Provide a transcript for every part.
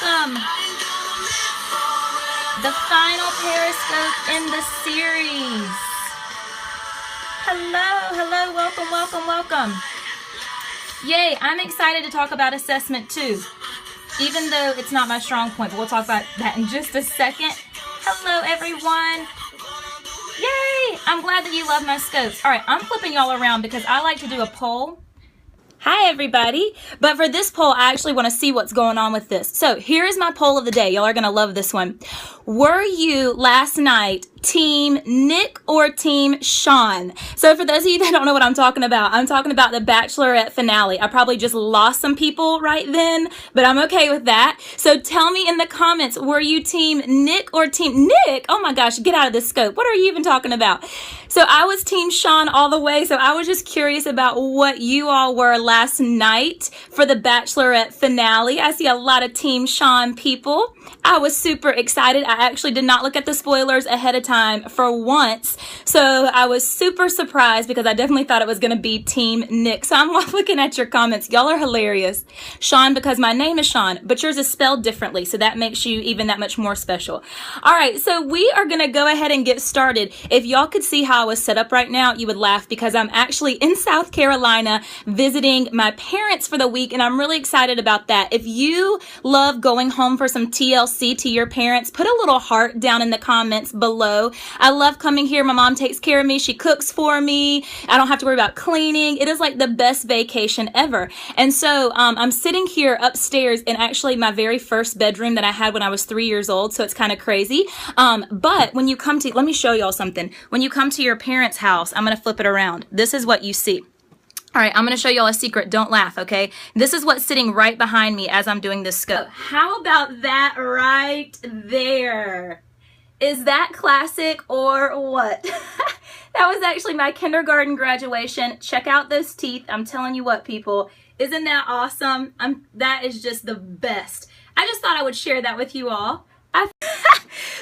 welcome. The final Periscope in the series. Hello, welcome. Yay, I'm excited to talk about assessment too, even though it's not my strong point, but we'll talk about that in just a second. Hello, everyone. Yay, I'm glad that you love my scopes. All right, I'm flipping y'all around because I like to do a poll. Hi, everybody. But for this poll, I actually want to see what's going on with this. So here is my poll of the day. Y'all are going to love this one. Were you last night Team Nick or Team Sean? So for those of you that don't know what I'm talking about the Bachelorette finale. I probably just lost some people right then, but I'm okay with that. So tell me in the comments, were you Team Nick or Team Nick? Oh my gosh, get out of this scope. What are you even talking about? So I was Team Sean all the way. So I was just curious about what you all were last night for the Bachelorette finale. I see a lot of Team Sean people. I was super excited. I actually did not look at the spoilers ahead of time for once. So I was super surprised because I definitely thought it was going to be Team Nick. So I'm looking at your comments. Y'all are hilarious. Sean, because my name is Sean, but yours is spelled differently. So that makes you even that much more special. All right. So we are going to go ahead and get started. If y'all could see how I was set up right now, you would laugh because I'm actually in South Carolina visiting my parents for the week. And I'm really excited about that. If you love going home for some TLC to your parents, put a little heart down in the comments below. I love coming here. My mom takes care of me. She cooks for me. I don't have to worry about cleaning. It is like the best vacation ever. And so I'm sitting here upstairs in actually my very first bedroom that I had when I was 3 years old. So it's kind of crazy. But when you come to, let me show y'all something. When you come to your parents' house, I'm going to flip it around. This is what you see. All right, I'm going to show y'all a secret. Don't laugh, okay? This is what's sitting right behind me as I'm doing this scope. How about that right there? Is that classic or what? That was actually my kindergarten graduation. Check out those teeth. I'm telling you what, people. Isn't that awesome? That is just the best. I just thought I would share that with you all.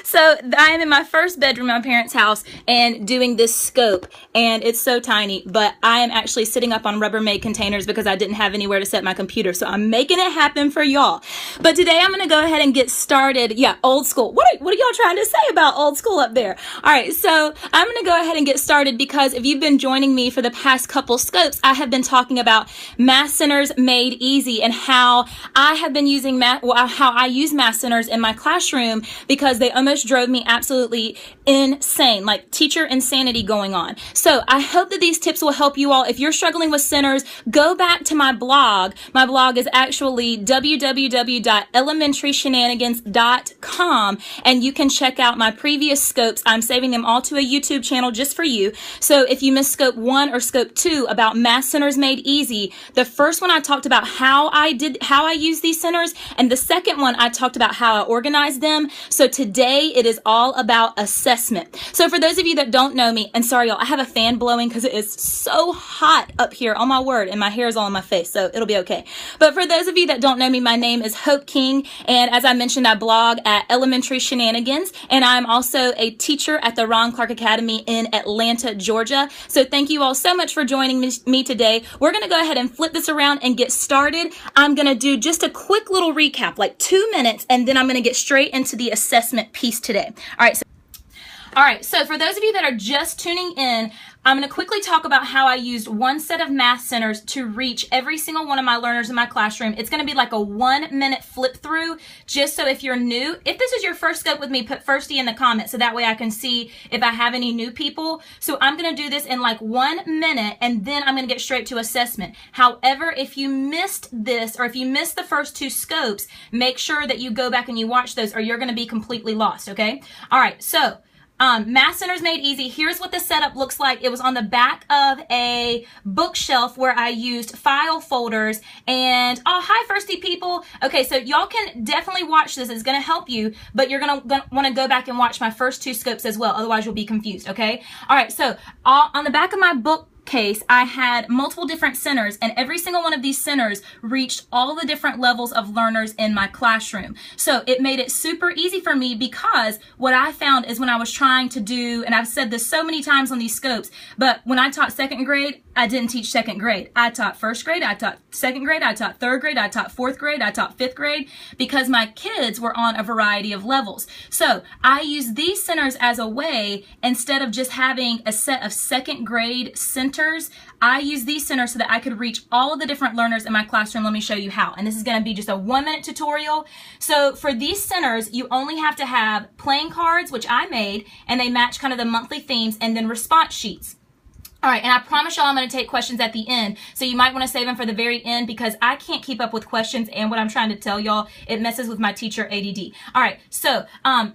So I am in my first bedroom in my parents' house and doing this scope, and it's so tiny, but I am actually sitting up on Rubbermaid containers because I didn't have anywhere to set my computer. So I'm making it happen for y'all. But today I'm going to go ahead and get started. Yeah, old school. What are y'all trying to say about old school up there? All right, so I'm going to go ahead and get started because if you've been joining me for the past couple scopes, I have been talking about Math Centers Made Easy and how I have been using how I use Math Centers in my classroom because they almost drove me absolutely insane, like teacher insanity going on. So I hope that these tips will help you all. If you're struggling with centers, go back to my blog. My blog is actually www.elementaryShenanigans.com, and you can check out my previous scopes. I'm saving them all to a YouTube channel just for you. So if you missed scope 1 or scope 2 about Math Centers Made Easy, the first one I talked about how I use these centers, and the second one I talked about how I organize them. So today it is all about assessment. So for those of you that don't know me, and sorry y'all, I have a fan blowing because it is so hot up here, oh my word, and my hair is all on my face, so it'll be okay. But for those of you that don't know me, my name is Hope King, and as I mentioned, I blog at Elementary Shenanigans, and I'm also a teacher at the Ron Clark Academy in Atlanta, Georgia. So thank you all so much for joining me today. We're going to go ahead and flip this around and get started. I'm going to do just a quick little recap, like 2 minutes, and then I'm going to get straight into the assessment piece today. All right, so for those of you that are just tuning in, I'm going to quickly talk about how I used one set of math centers to reach every single one of my learners in my classroom. It's going to be like a 1-minute flip through, just so if you're new, if this is your first scope with me, put firsty in the comments so that way I can see if I have any new people. So I'm going to do this in like 1 minute, and then I'm going to get straight to assessment. However, if you missed this, or if you missed the first 2 scopes, make sure that you go back and you watch those, or you're going to be completely lost, okay? All right, so Math Centers Made Easy. Here's what the setup looks like. It was on the back of a bookshelf where I used file folders. And oh, hi, firsty people. Okay, so y'all can definitely watch this. It's going to help you, but you're going to want to go back and watch my first 2 scopes as well. Otherwise, you'll be confused, okay? All right, so on the back of my book case, I had multiple different centers, and every single one of these centers reached all the different levels of learners in my classroom. So it made it super easy for me, because what I found is when I was trying to do, and I've said this so many times on these scopes, but when I taught second grade, I didn't teach second grade. I taught first grade, I taught second grade, I taught third grade, I taught fourth grade, I taught fifth grade, because my kids were on a variety of levels. So I use these centers as a way, instead of just having a set of second grade centers, I use these centers so that I could reach all of the different learners in my classroom. Let me show you how. And this is going to be just a 1-minute tutorial. So for these centers, you only have to have playing cards, which I made, and they match kind of the monthly themes, and then response sheets. All right, and I promise y'all I'm going to take questions at the end, so you might want to save them for the very end, because I can't keep up with questions and what I'm trying to tell y'all. It messes with my teacher ADD. All right, so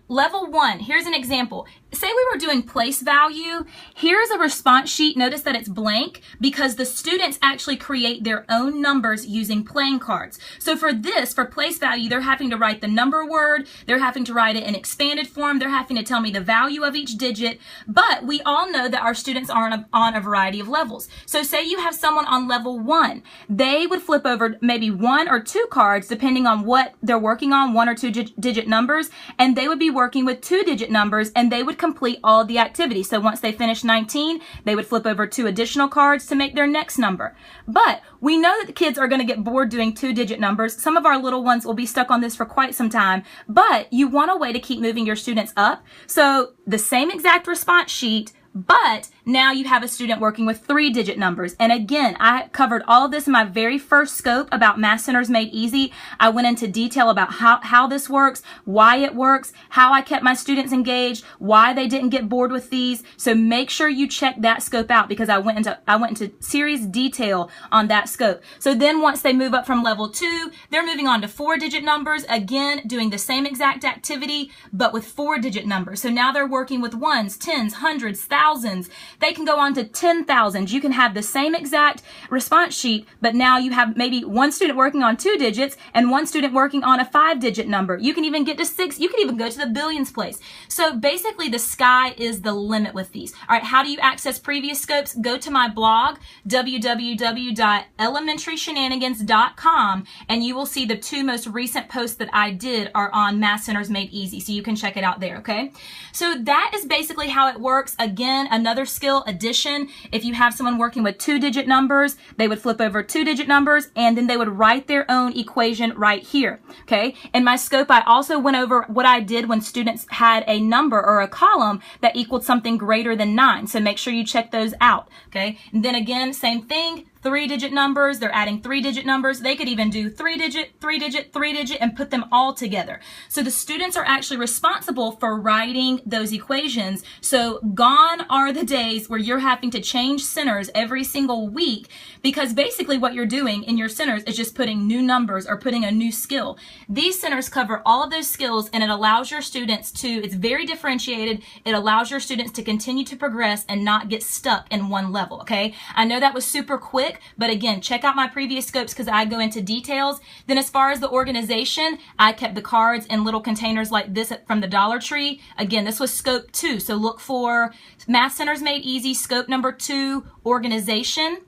level 1, here's an example. Say we were doing place value. Here's a response sheet. Notice that it's blank, because the students actually create their own numbers using playing cards. So for this, for place value, they're having to write the number word, they're having to write it in expanded form, they're having to tell me the value of each digit, but we all know that our students are on a variety of levels. So say you have someone on level 1, they would flip over maybe 1 or 2 cards depending on what they're working on, 1 or 2 digit numbers, and they would be working with 2-digit numbers, and they would complete all the activity. So once they finish 19, they would flip over 2 additional cards to make their next number. But we know that the kids are going to get bored doing 2-digit numbers. Some of our little ones will be stuck on this for quite some time, but you want a way to keep moving your students up. So the same exact response sheet, but now you have a student working with 3-digit numbers. And again, I covered all of this in my very first scope about Math Centers Made Easy. I went into detail about how this works, why it works, how I kept my students engaged, why they didn't get bored with these. So make sure you check that scope out, because I went into serious detail on that scope. So then once they move up from level 2, they're moving on to 4-digit numbers, again doing the same exact activity but with 4-digit numbers. So now they're working with ones, tens, hundreds, thousands. They can go on to 10,000. You can have the same exact response sheet, but now you have maybe one student working on 2 digits and one student working on a 5-digit number. You can even get to 6. You can even go to the billions place. So basically the sky is the limit with these. All right, how do you access previous scopes? Go to my blog, www.elementaryShenanigans.com, and you will see the 2 most recent posts that I did are on Math Centers Made Easy. So you can check it out there, okay? So that is basically how it works. Again, another skill, addition. If you have someone working with 2-digit numbers, they would flip over 2-digit numbers, and then they would write their own equation right here, okay? In my scope, I also went over what I did when students had a number or a column that equaled something greater than 9. So make sure you check those out, okay? And then again, same thing. 3-digit numbers, they're adding 3-digit numbers. They could even do 3-digit, 3-digit, 3-digit, and put them all together. So the students are actually responsible for writing those equations. So gone are the days where you're having to change centers every single week, because basically what you're doing in your centers is just putting new numbers or putting a new skill. These centers cover all of those skills, and it allows your students to, it's very differentiated. It allows your students to continue to progress and not get stuck in one level, okay? I know that was super quick, but again, check out my previous scopes because I go into details. Then as far as the organization, I kept the cards in little containers like this from the Dollar Tree. Again, this was scope 2. So look for Math Centers Made Easy, scope number 2, organization.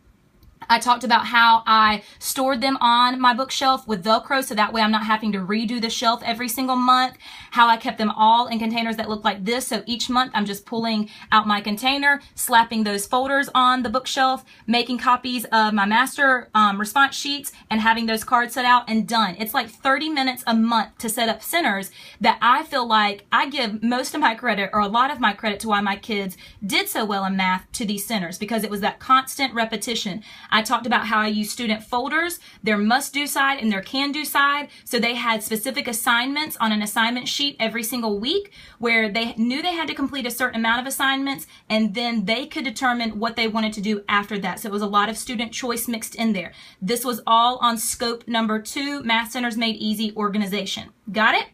I talked about how I stored them on my bookshelf with Velcro, so that way I'm not having to redo the shelf every single month. How I kept them all in containers that look like this, so each month I'm just pulling out my container, slapping those folders on the bookshelf, making copies of my master response sheets, and having those cards set out and done. It's like 30 minutes a month to set up centers that I feel like I give most of my credit, or a lot of my credit, to why my kids did so well in math to these centers, because it was that constant repetition. I talked about how I use student folders, their must-do side and their can-do side. So they had specific assignments on an assignment sheet every single week where they knew they had to complete a certain amount of assignments, and then they could determine what they wanted to do after that. So it was a lot of student choice mixed in there. This was all on scope number 2, Math Centers Made Easy, organization. Got it?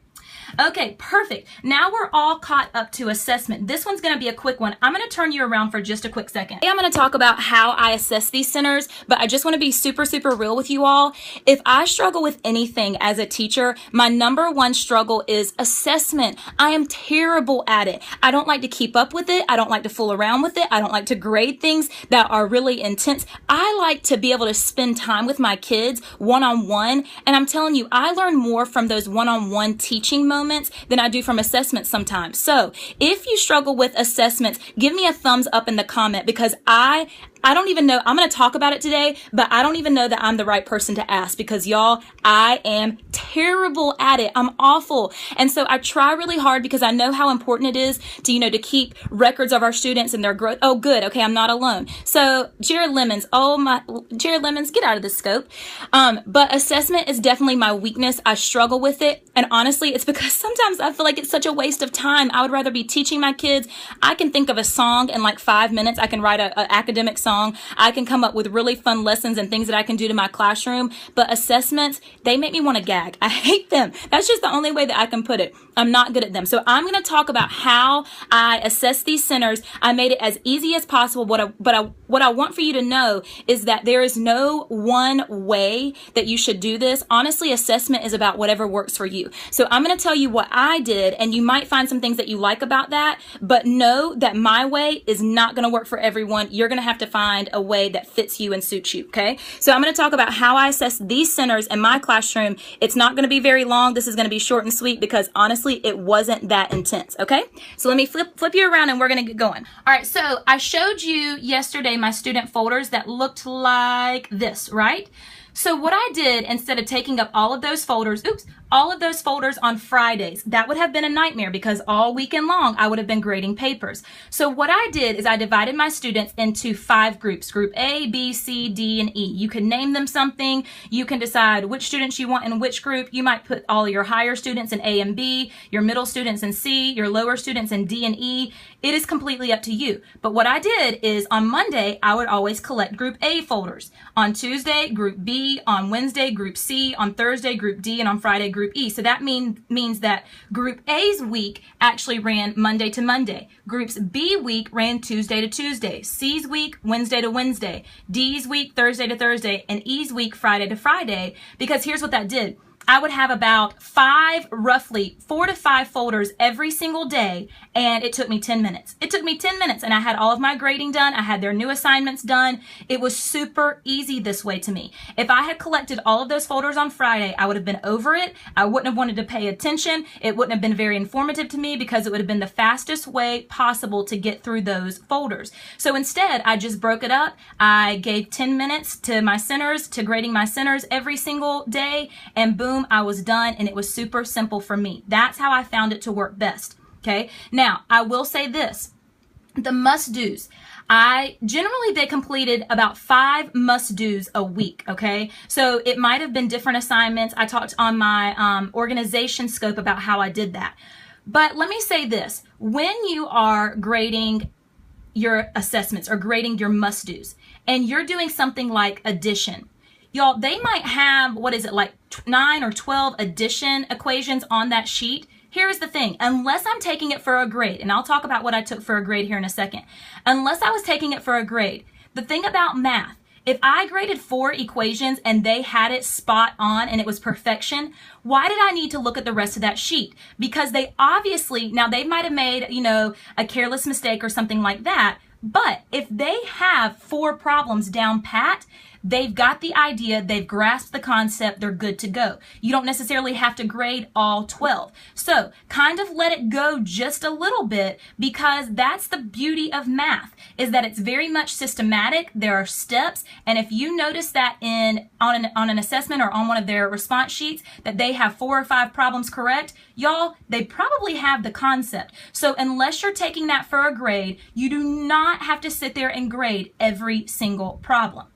Okay, perfect. Now we're all caught up to assessment. This one's going to be a quick one. I'm going to turn you around for just a quick second. Today I'm going to talk about how I assess these centers, but I just want to be super, super real with you all. If I struggle with anything as a teacher, my number one struggle is assessment. I am terrible at it. I don't like to keep up with it. I don't like to fool around with it. I don't like to grade things that are really intense. I like to be able to spend time with my kids one-on-one, and I'm telling you, I learn more from those one-on-one teaching moments than I do from assessments sometimes. So if you struggle with assessments, give me a thumbs up in the comment, because I don't even know, I'm going to talk about it today, but I don't even know that I'm the right person to ask, because y'all, I am terrible at it. I'm awful. And so I try really hard, because I know how important it is to, to keep records of our students and their growth. Oh, good. Okay. I'm not alone. So Jared Lemons, Jared Lemons, get out of the scope. But assessment is definitely my weakness. I struggle with it. And honestly, it's because sometimes I feel like it's such a waste of time. I would rather be teaching my kids. I can think of a song in like 5 minutes. I can write an academic song. I can come up with really fun lessons and things that I can do to my classroom. But assessments, they make me want to gag. I hate them. That's just the only way that I can put it. I'm not good at them. So I'm going to talk about how I assess these centers. I made it as easy as possible. What I want for you to know is that there is no one way that you should do this. Honestly, assessment is about whatever works for you. So I'm going to tell you what I did, and you might find some things that you like about that, but know that my way is not going to work for everyone. You're going to have to find a way that fits you and suits you, okay? So I'm going to talk about how I assess these centers in my classroom. It's not going to be very long. This is going to be short and sweet, because honestly, it wasn't that intense, okay? So let me flip you around and we're going to get going. All right, so I showed you yesterday my student folders that looked like this, right? So what I did, instead of taking up all of those folders on Fridays, that would have been a nightmare, because all weekend long I would have been grading papers. So what I did is I divided my students into 5 groups, group A, B, C, D, and E. You can name them something. You can decide which students you want in which group. You might put all your higher students in A and B, your middle students in C, your lower students in D and E. It is completely up to you. But what I did is on Monday, I would always collect group A folders. On Tuesday, group B. On Wednesday, group C. On Thursday, group D. And on Friday, group E. So that means that group A's week actually ran Monday to Monday. Group's B week ran Tuesday to Tuesday. C's week, Wednesday to Wednesday. D's week, Thursday to Thursday. And E's week, Friday to Friday. Because here's what that did. I would have about roughly 4 to 5 folders every single day, and it took me 10 minutes. It took me 10 minutes, and I had all of my grading done. I had their new assignments done. It was super easy this way to me. If I had collected all of those folders on Friday, I would have been over it. I wouldn't have wanted to pay attention. It wouldn't have been very informative to me, because it would have been the fastest way possible to get through those folders. So instead, I just broke it up. I gave 10 minutes to my centers, to grading my centers every single day, and boom, I was done, and it was super simple for me. That's how I found it to work best. Okay. Now, I will say this, the must-dos. They completed about 5 must-dos a week, okay? So it might have been different assignments. I talked on my organization scope about how I did that. But let me say this, when you are grading your assessments or grading your must-dos, and you're doing something like addition, y'all, they might have, like 9 or 12 addition equations on that sheet. Here's the thing, unless I'm taking it for a grade, and I'll talk about what I took for a grade here in a second. Unless I was taking it for a grade, the thing about math, if I graded 4 equations and they had it spot on and it was perfection, why did I need to look at the rest of that sheet? Because they obviously, now they might have made, a careless mistake or something like that, but if they have 4 problems down pat, they've got the idea, they've grasped the concept, they're good to go. You don't necessarily have to grade all 12. So kind of let it go just a little bit, because that's the beauty of math, is that it's very much systematic. There are steps. And if you notice that on an assessment or on one of their response sheets that they have 4 or 5 problems correct, y'all, they probably have the concept. So unless you're taking that for a grade, you do not have to sit there and grade every single problem.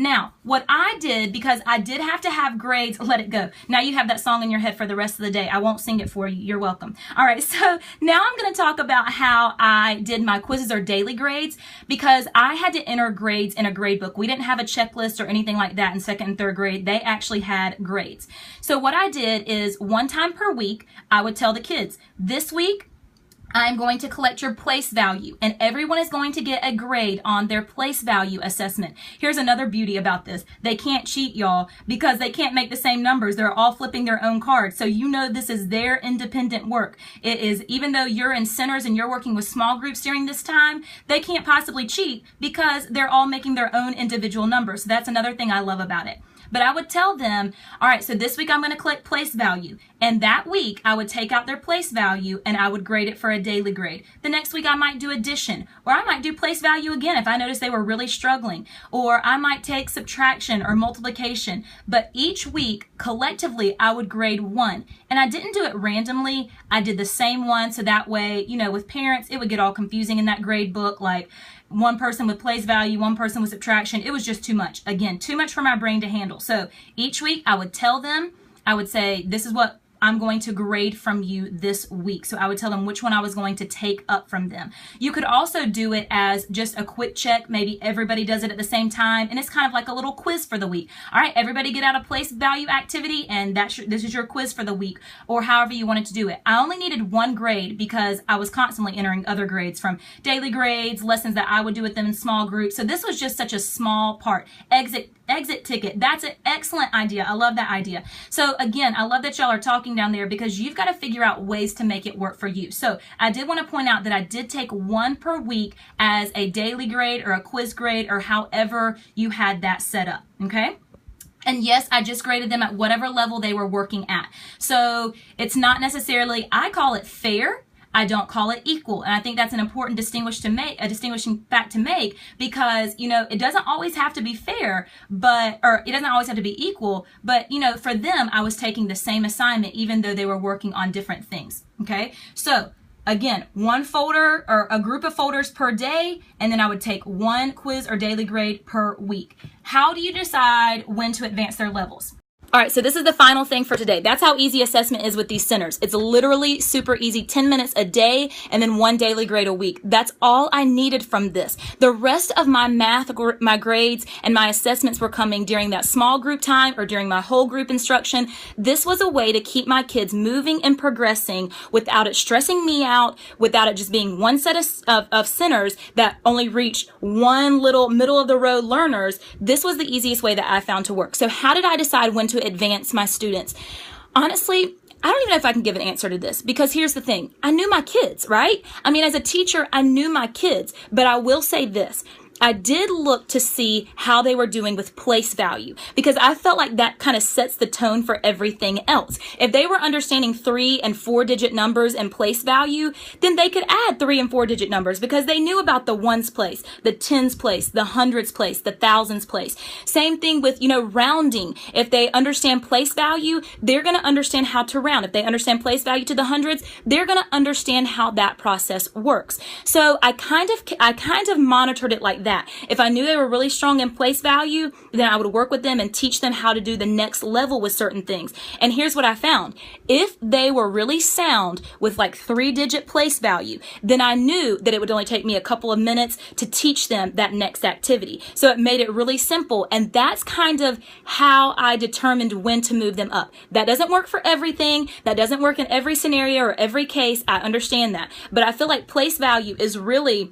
Now, what I did, because I did have to have grades, let it go. Now you have that song in your head for the rest of the day. I won't sing it for you. You're welcome. All right, so now I'm going to talk about how I did my quizzes or daily grades, because I had to enter grades in a grade book. We didn't have a checklist or anything like that in second and third grade. They actually had grades. So what I did is one time per week, I would tell the kids, this week, I'm going to collect your place value, and everyone is going to get a grade on their place value assessment. Here's another beauty about this. They can't cheat, y'all, because they can't make the same numbers. They're all flipping their own cards. So you know this is their independent work. It is, even though you're in centers and you're working with small groups during this time, they can't possibly cheat because they're all making their own individual numbers. So that's another thing I love about it. But I would tell them, all right, so this week I'm going to collect place value. And that week I would take out their place value and I would grade it for a daily grade. The next week I might do addition, or I might do place value again if I noticed they were really struggling, or I might take subtraction or multiplication. But each week collectively I would grade one. And I didn't do it randomly. I did the same one, so that way, you know, with parents, it would get all confusing in that grade book, like one person with place value, one person with subtraction. It was just too much. Again, too much for my brain to handle. So each week I would tell them, I would say, this is what I'm going to grade from you this week. So I would tell them which one I was going to take up from them. You could also do it as just a quick check. Maybe everybody does it at the same time, and it's kind of like a little quiz for the week. All right, everybody get out a place value activity, and this is your quiz for the week, or however you wanted to do it. I only needed one grade because I was constantly entering other grades, from daily grades, lessons that I would do with them in small groups. So this was just such a small part. Exit ticket. That's an excellent idea. I love that idea. So again, I love that y'all are talking down there, because you've got to figure out ways to make it work for you. So I did want to point out that I did take one per week as a daily grade or a quiz grade, or however you had that set up. Okay. And yes, I just graded them at whatever level they were working at. So it's not necessarily, I call it fair. I don't call it equal. And I think that's an important distinguishing fact to make, because, you know, it doesn't always have to be fair, or it doesn't always have to be equal, but, you know, for them, I was taking the same assignment, even though they were working on different things. Okay. So again, one folder or a group of folders per day, and then I would take one quiz or daily grade per week. How do you decide when to advance their levels? All right, so this is the final thing for today. That's how easy assessment is with these centers. It's literally super easy, 10 minutes a day and then one daily grade a week. That's all I needed from this. The rest of my math, my grades, and my assessments were coming during that small group time or during my whole group instruction. This was a way to keep my kids moving and progressing without it stressing me out, without it just being one set of centers that only reach one little middle of the road learners. This was the easiest way that I found to work. So how did I decide when to advance my students? Honestly, I don't even know if I can give an answer to this, because here's the thing. I knew my kids, right? I mean, as a teacher, I knew my kids, but I will say this. I did look to see how they were doing with place value, because I felt like that kind of sets the tone for everything else. If they were understanding 3 and 4 digit numbers and place value, then they could add 3 and 4 digit numbers, because they knew about the ones place, the tens place, the hundreds place, the thousands place. Same thing with, you know, rounding. If they understand place value, they're going to understand how to round. If they understand place value to the hundreds, they're going to understand how that process works. So I kind of monitored it like that. If I knew they were really strong in place value, then I would work with them and teach them how to do the next level with certain things. And here's what I found. If they were really sound with like 3-digit place value, then I knew that it would only take me a couple of minutes to teach them that next activity. So it made it really simple. And that's kind of how I determined when to move them up. That doesn't work for everything. That doesn't work in every scenario or every case. I understand that. But I feel like place value is really,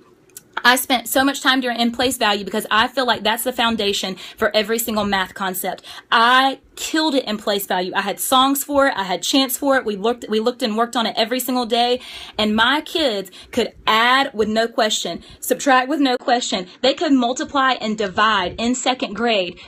I spent so much time in place value because I feel like that's the foundation for every single math concept. I killed it in place value. I had songs for it. I had chants for it. We looked and worked on it every single day. And my kids could add with no question, subtract with no question. They could multiply and divide in second grade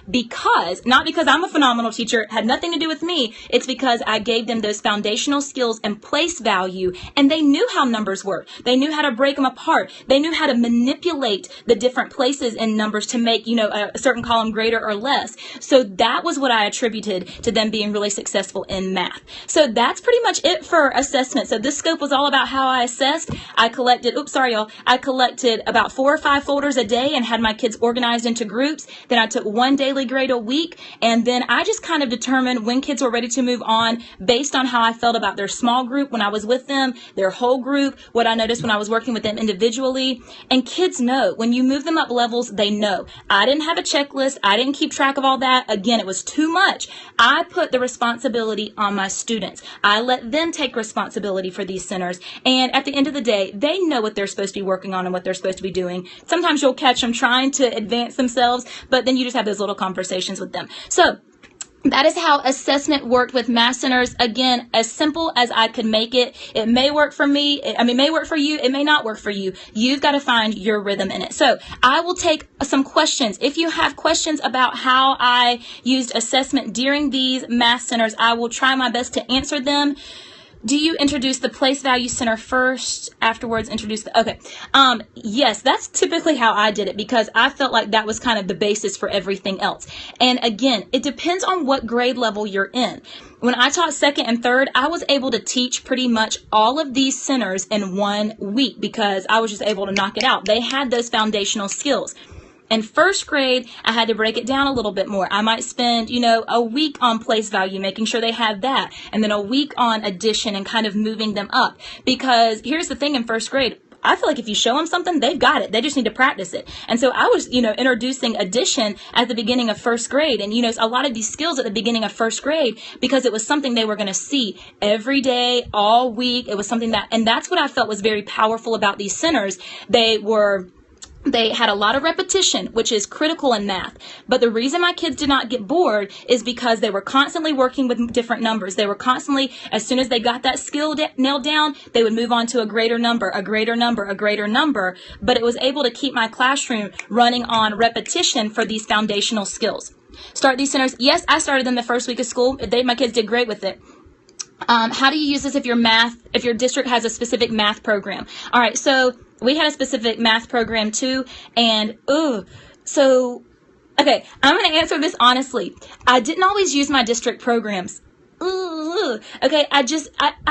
not because I'm a phenomenal teacher, it had nothing to do with me. It's because I gave them those foundational skills and place value, and they knew how numbers work. They knew how to break them apart. They knew how to manipulate the different places in numbers to make, you know, a certain column greater or less. So that was what I attribute contributed to them being really successful in math. So that's pretty much it for assessment. So this scope was all about how I assessed. I collected about 4 or 5 folders a day and had my kids organized into groups. Then I took 1 daily grade a week, and then I just kind of determined when kids were ready to move on based on how I felt about their small group when I was with them, their whole group, what I noticed when I was working with them individually. And kids know when you move them up levels, they know. I didn't have a checklist. I didn't keep track of all that. Again, it was too much. I put the responsibility on my students. I let them take responsibility for these centers. And at the end of the day, they know what they're supposed to be working on and what they're supposed to be doing. Sometimes you'll catch them trying to advance themselves, but then you just have those little conversations with them. So that is how assessment worked with math centers. Again, as simple as I could make it. It may work for me. It may work for you. It may not work for you. You've got to find your rhythm in it. So I will take some questions. If you have questions about how I used assessment during these math centers, I will try my best to answer them. Do you introduce the place value center first, afterwards introduce the, okay. Yes, that's typically how I did it because I felt like that was kind of the basis for everything else. And again, it depends on what grade level you're in. When I taught 2nd and 3rd, I was able to teach pretty much all of these centers in 1 week because I was just able to knock it out. They had those foundational skills. In 1st grade, I had to break it down a little bit more. I might spend, a week on place value, making sure they had that, and then a week on addition and kind of moving them up. Because here's the thing in 1st grade, I feel like if you show them something, they've got it. They just need to practice it. And so I was, introducing addition at the beginning of 1st grade. And, a lot of these skills at the beginning of 1st grade, because it was something they were going to see every day, all week. It was something and that's what I felt was very powerful about these centers. They had a lot of repetition, which is critical in math. But the reason my kids did not get bored is because they were constantly working with different numbers. They were constantly, as soon as they got that skill nailed down, they would move on to a greater number, a greater number, a greater number. But it was able to keep my classroom running on repetition for these foundational skills. Start these centers. Yes, I started them the first week of school. My kids did great with it. How do you use this if your district has a specific math program? All right, so we had a specific math program too, and okay, I'm going to answer this honestly. I didn't always use my district programs. Okay, I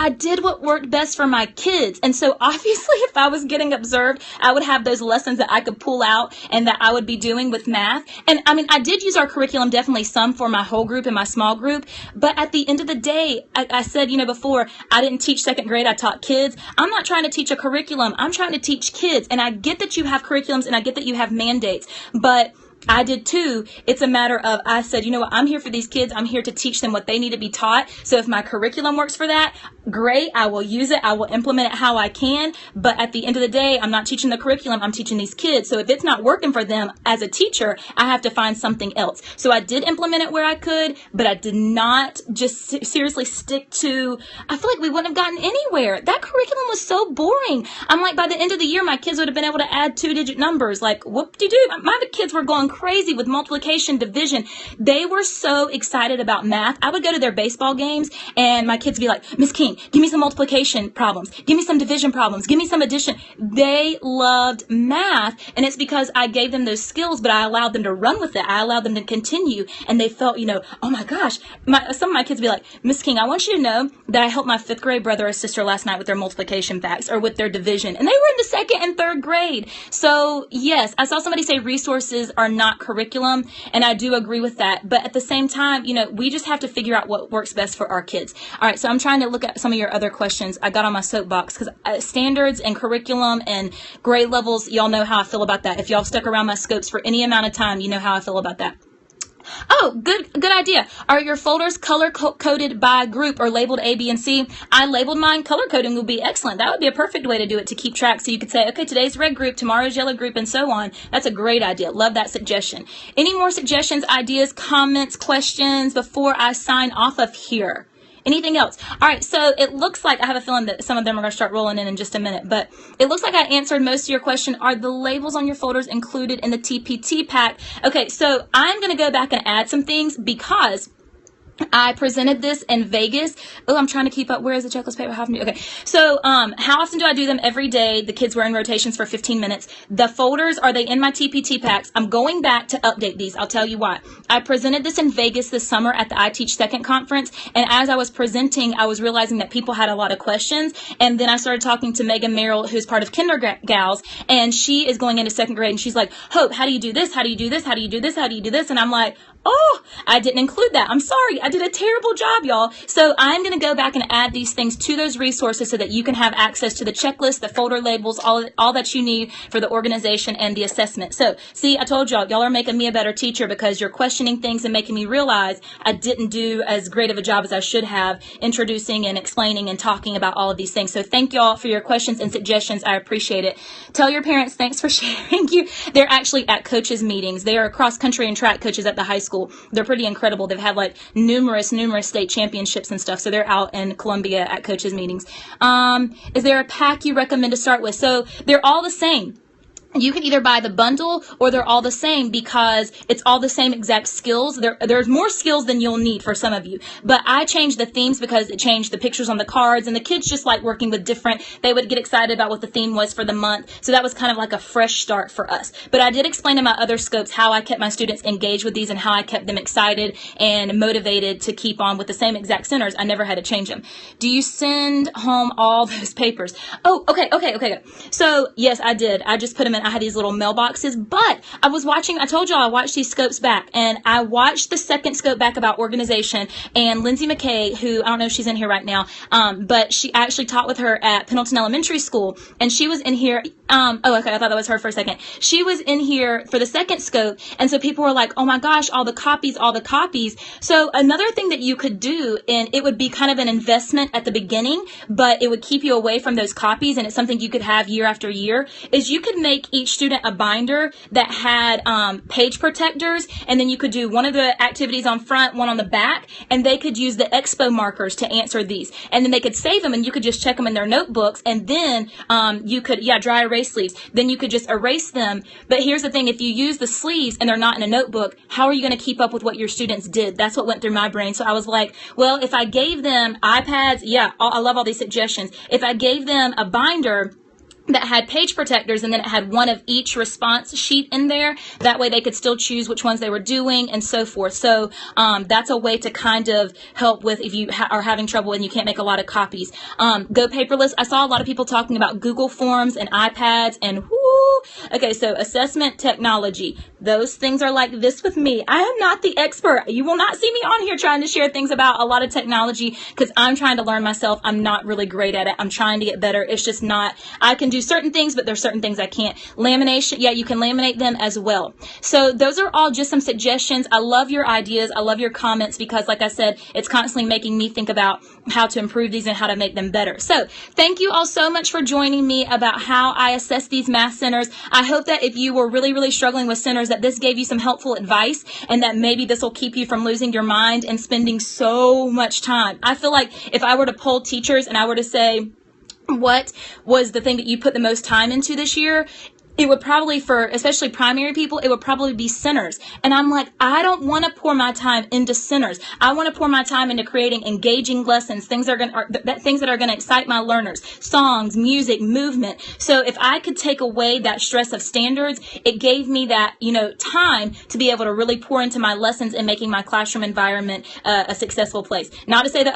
did what worked best for my kids. And so obviously if I was getting observed, I would have those lessons that I could pull out and that I would be doing with math. And I did use our curriculum, definitely some for my whole group and my small group. But at the end of the day, I said, before, I didn't teach 2nd grade, I taught kids. I'm not trying to teach a curriculum. I'm trying to teach kids. And I get that you have curriculums and I get that you have mandates, but I did too. It's a matter of, I said, I'm here for these kids. I'm here to teach them what they need to be taught. So if my curriculum works for that, great. I will use it. I will implement it how I can. But at the end of the day, I'm not teaching the curriculum. I'm teaching these kids. So if it's not working for them as a teacher, I have to find something else. So I did implement it where I could, but I did not just seriously stick to, I feel like we wouldn't have gotten anywhere. That curriculum was so boring. I'm like, by the end of the year, my kids would have been able to add 2-digit numbers. Like, whoop-de-doo. My kids were going crazy with multiplication, division. They were so excited about math. I would go to their baseball games and my kids would be like, Miss King, give me some multiplication problems. Give me some division problems. Give me some addition. They loved math, and it's because I gave them those skills, but I allowed them to run with it. I allowed them to continue, and they felt, oh my gosh. Some of my kids would be like, Miss King, I want you to know that I helped my 5th grade brother or sister last night with their multiplication facts or with their division, and they were in the 2nd and 3rd grade. So yes, I saw somebody say resources are not curriculum, and I do agree with that. But at the same time, we just have to figure out what works best for our kids. All right, so I'm trying to look at some of your other questions. I got on my soapbox because standards and curriculum and grade levels, y'all know how I feel about that. If y'all stuck around my scopes for any amount of time, you know how I feel about that. Oh, good idea. Are your folders color-coded by group or labeled A, B, and C? I labeled mine. Color coding would be excellent. That would be a perfect way to do it, to keep track. So you could say, okay, today's red group, tomorrow's yellow group, and so on. That's a great idea. Love that suggestion. Any more suggestions, ideas, comments, questions before I sign off of here? Anything else? All right, so it looks like I have a feeling that some of them are going to start rolling in just a minute, but it looks like I answered most of your question. Are the labels on your folders included in the TPT pack? Okay, so I'm going to go back and add some things because I presented this in Vegas. Oh, I'm trying to keep up. Where is the checklist paper? Okay. So, how often do I do them? Every day. The kids were in rotations for 15 minutes. The folders, are they in my TPT packs? I'm going back to update these. I'll tell you why. I presented this in Vegas this summer at the I Teach Second conference. And as I was presenting, I was realizing that people had a lot of questions. And then I started talking to Megan Merrill, who's part of Kindergals. And she is going into second grade. And she's like, Hope, how do you do this? How do you do this? How do you do this? How do you do this? And I'm like, oh, I didn't include that. I'm sorry. I did a terrible job, y'all. So I'm going to go back and add these things to those resources so that you can have access to the checklist, the folder labels, all that you need for the organization and the assessment. So see, I told y'all are making me a better teacher because you're questioning things and making me realize I didn't do as great of a job as I should have introducing and explaining and talking about all of these things. So thank y'all for your questions and suggestions. I appreciate it. Tell your parents thanks for sharing. They're actually at coaches meetings. They are cross country and track coaches at the high school. They're pretty incredible. They've had like numerous state championships and stuff. So they're out in Columbia at coaches meetings. Is there a pack you recommend to start with? So they're all the same. You can either buy the bundle or they're all the same because it's all the same exact skills. There's more skills than you'll need for some of you. But I changed the themes because it changed the pictures on the cards, and the kids just like working with different. They would get excited about what the theme was for the month. So that was kind of like a fresh start for us. But I did explain in my other scopes how I kept my students engaged with these and how I kept them excited and motivated to keep on with the same exact centers. I never had to change them. Do you send home all those papers? Oh, okay. So yes, I did. I just put them in. I had these little mailboxes, but I told y'all I watched these scopes back, and I watched the second scope back about organization, and Lindsay McKay, who I don't know if she's in here right now, but she actually taught with her at Pendleton Elementary School, and she was in here. I thought that was her for a second. She was in here for the second scope, and so people were like, oh my gosh, all the copies. So another thing that you could do, and it would be kind of an investment at the beginning, but it would keep you away from those copies, and it's something you could have year after year, is you could make each student a binder that had page protectors, and then you could do one of the activities on front, one on the back, and they could use the expo markers to answer these, and then they could save them, and you could just check them in their notebooks, and then you could dry erase sleeves, then you could just erase them. But here's the thing, if you use the sleeves and they're not in a notebook, how are you going to keep up with what your students did? That's what went through my brain. So I was like, well, if I gave them iPads, I love all these suggestions. If I gave them a binder that had page protectors, and then it had one of each response sheet in there. That way they could still choose which ones they were doing and so forth. So that's a way to kind of help with if you are having trouble and you can't make a lot of copies. Go paperless. I saw a lot of people talking about Google Forms and iPads and whoo. Okay, so assessment technology. Those things are like this with me. I am not the expert. You will not see me on here trying to share things about a lot of technology because I'm trying to learn myself. I'm not really great at it. I'm trying to get better. It's just not, I can do certain things, but there's certain things I can't. Lamination, you can laminate them as well. So those are all just some suggestions. I love your ideas. I love your comments because, like I said, it's constantly making me think about how to improve these and how to make them better. So thank you all so much for joining me about how I assess these math centers. I hope that if you were really, really struggling with centers, that this gave you some helpful advice and that maybe this will keep you from losing your mind and spending so much time. I feel like if I were to poll teachers and I were to say, what was the thing that you put the most time into this year? It would probably, for especially primary people, it would probably be centers. And I'm like, I don't want to pour my time into centers. I want to pour my time into creating engaging lessons, things that are going to excite my learners, songs, music, movement. So if I could take away that stress of standards, it gave me that, time to be able to really pour into my lessons and making my classroom environment a successful place. Not to say that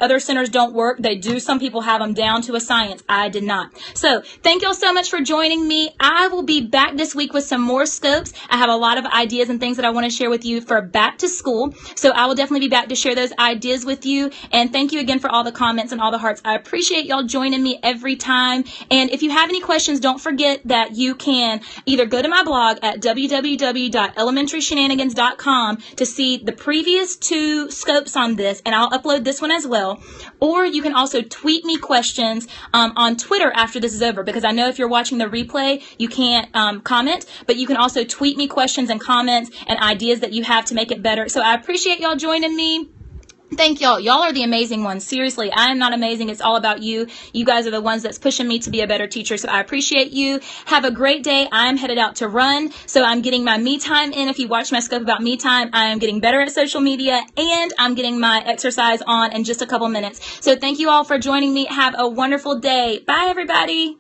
other centers don't work. They do. Some people have them down to a science. I did not. So thank y'all so much for joining me. I will be back this week with some more scopes. I have a lot of ideas and things that I want to share with you for back to school. So I will definitely be back to share those ideas with you. And thank you again for all the comments and all the hearts. I appreciate y'all joining me every time. And if you have any questions, don't forget that you can either go to my blog at www.elementaryShenanigans.com to see the previous 2 scopes on this, and I'll upload this one as well. Or you can also tweet me questions on Twitter after this is over, because I know if you're watching the replay, you can't comment, but you can also tweet me questions and comments and ideas that you have to make it better. So I appreciate y'all joining me. Thank y'all. Y'all are the amazing ones. Seriously, I am not amazing. It's all about you. You guys are the ones that's pushing me to be a better teacher. So I appreciate you. Have a great day. I'm headed out to run. So I'm getting my me time in. If you watch my scope about me time, I am getting better at social media and I'm getting my exercise on in just a couple minutes. So thank you all for joining me. Have a wonderful day. Bye, everybody.